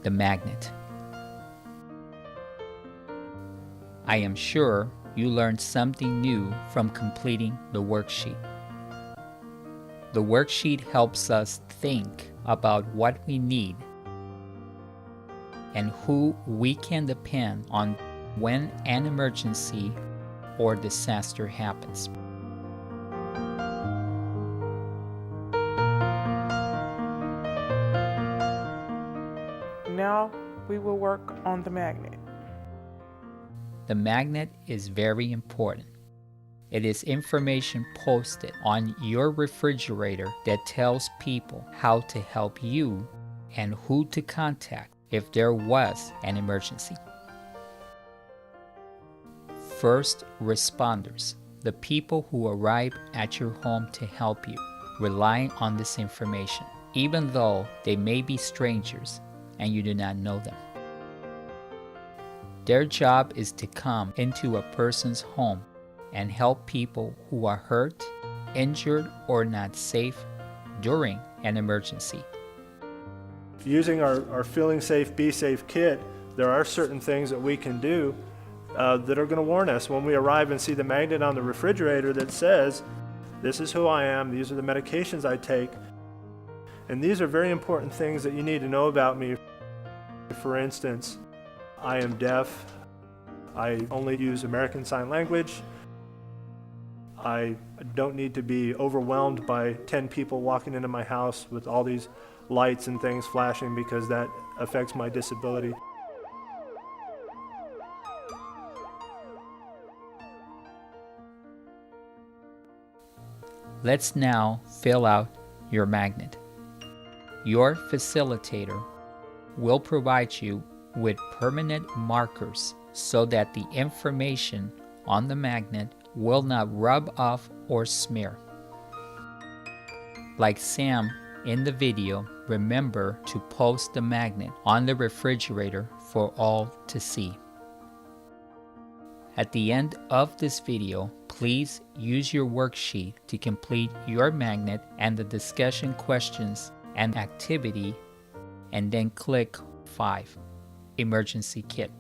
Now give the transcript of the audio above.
the magnet. I am sure you learned something new from completing the worksheet. The worksheet helps us think about what we need and who we can depend on when an emergency or disaster happens. Now we will work on the magnet. The magnet is very important. It is information posted on your refrigerator that tells people how to help you and who to contact if there was an emergency. First responders, the people who arrive at your home to help you, rely on this information, even though they may be strangers and you do not know them. Their job is to come into a person's home and help people who are hurt, injured, or not safe during an emergency. Using our Feeling Safe, Be Safe kit, there are certain things that we can do that are going to warn us when we arrive and see the magnet on the refrigerator that says, this is who I am, these are the medications I take, and these are very important things that you need to know about me. For instance, I am deaf, I only use American Sign Language, I don't need to be overwhelmed by 10 people walking into my house with all these lights and things flashing because that affects my disability. Let's now fill out your magnet. Your facilitator will provide you with permanent markers so that the information on the magnet will not rub off or smear. Like Sam in the video, remember to post the magnet on the refrigerator for all to see. At the end of this video, please use your worksheet to complete your magnet and the discussion questions and activity, and then click 5, Emergency Kit.